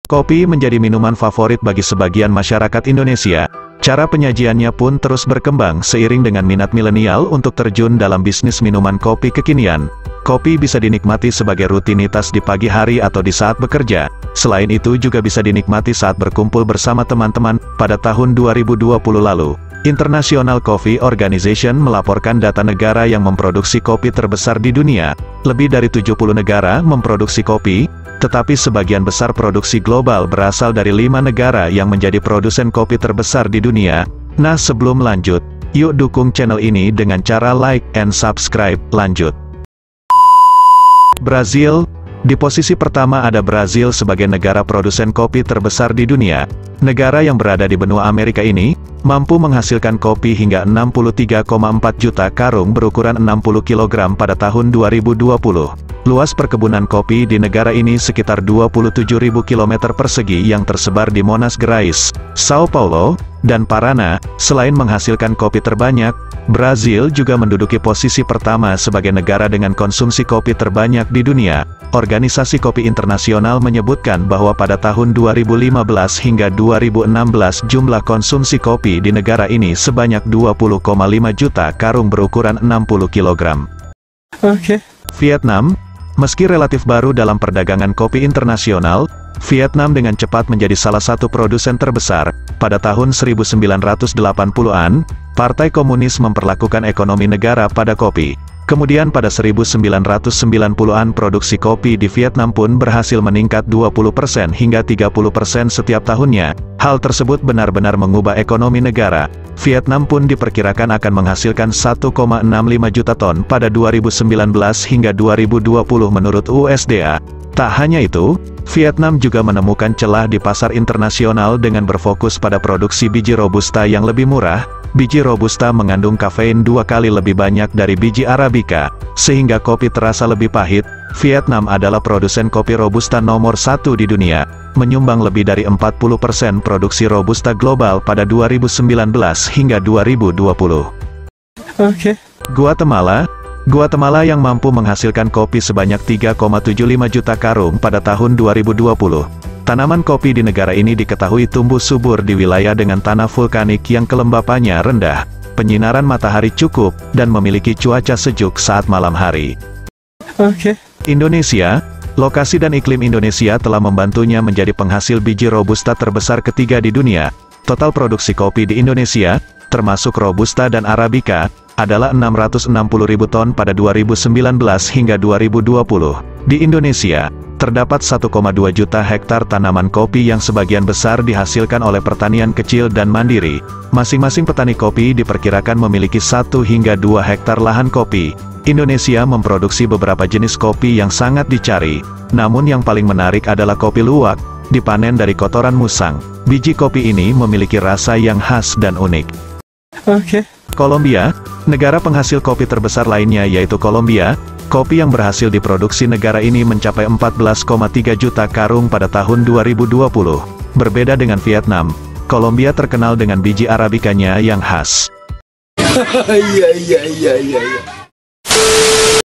Kopi menjadi minuman favorit bagi sebagian masyarakat Indonesia. Cara penyajiannya pun terus berkembang seiring dengan minat milenial untuk terjun dalam bisnis minuman kopi kekinian. Kopi bisa dinikmati sebagai rutinitas di pagi hari atau di saat bekerja. Selain itu juga bisa dinikmati saat berkumpul bersama teman-teman. Pada tahun 2020 lalu, International Coffee Organization melaporkan data negara yang memproduksi kopi terbesar di dunia. Lebih dari 70 negara memproduksi kopi, tetapi sebagian besar produksi global berasal dari 5 negara yang menjadi produsen kopi terbesar di dunia. Nah, sebelum lanjut, yuk dukung channel ini dengan cara like and subscribe. Lanjut. Brazil. Di posisi pertama ada Brazil sebagai negara produsen kopi terbesar di dunia. Negara yang berada di benua Amerika ini, mampu menghasilkan kopi hingga 63,4 juta karung berukuran 60 kg pada tahun 2020. Luas perkebunan kopi di negara ini sekitar 27.000 km persegi yang tersebar di Minas Gerais, Sao Paulo, dan Paraná. Selain menghasilkan kopi terbanyak, Brazil juga menduduki posisi pertama sebagai negara dengan konsumsi kopi terbanyak di dunia. Organisasi Kopi Internasional menyebutkan bahwa pada tahun 2015 hingga 2016 jumlah konsumsi kopi di negara ini sebanyak 20,5 juta karung berukuran 60 kg. Vietnam. Meski relatif baru dalam perdagangan kopi internasional, Vietnam dengan cepat menjadi salah satu produsen terbesar. Pada tahun 1980-an, Partai Komunis memperlakukan ekonomi negara pada kopi. Kemudian pada 1990-an produksi kopi di Vietnam pun berhasil meningkat 20% hingga 30% setiap tahunnya. Hal tersebut benar-benar mengubah ekonomi negara. Vietnam pun diperkirakan akan menghasilkan 1,65 juta ton pada 2019 hingga 2020 menurut USDA. Tak hanya itu, Vietnam juga menemukan celah di pasar internasional dengan berfokus pada produksi biji Robusta yang lebih murah. Biji Robusta mengandung kafein 2 kali lebih banyak dari biji Arabica, sehingga kopi terasa lebih pahit. Vietnam adalah produsen kopi Robusta nomor 1 di dunia, menyumbang lebih dari 40% produksi Robusta global pada 2019 hingga 2020. Guatemala. Guatemala yang mampu menghasilkan kopi sebanyak 3,75 juta karung pada tahun 2020. Tanaman kopi di negara ini diketahui tumbuh subur di wilayah dengan tanah vulkanik yang kelembapannya rendah, penyinaran matahari cukup, dan memiliki cuaca sejuk saat malam hari. Indonesia. Lokasi dan iklim Indonesia telah membantunya menjadi penghasil biji Robusta terbesar ketiga di dunia. Total produksi kopi di Indonesia, termasuk Robusta dan Arabica, adalah 660.000 ton pada 2019 hingga 2020. Di Indonesia, terdapat 1,2 juta hektar tanaman kopi yang sebagian besar dihasilkan oleh pertanian kecil dan mandiri. Masing-masing petani kopi diperkirakan memiliki 1 hingga 2 hektar lahan kopi. Indonesia memproduksi beberapa jenis kopi yang sangat dicari, namun yang paling menarik adalah kopi luwak, dipanen dari kotoran musang. Biji kopi ini memiliki rasa yang khas dan unik. Kolombia. Negara penghasil kopi terbesar lainnya yaitu Kolombia. Kopi yang berhasil diproduksi negara ini mencapai 14,3 juta karung pada tahun 2020. Berbeda dengan Vietnam, Kolombia terkenal dengan biji Arabicanya yang khas.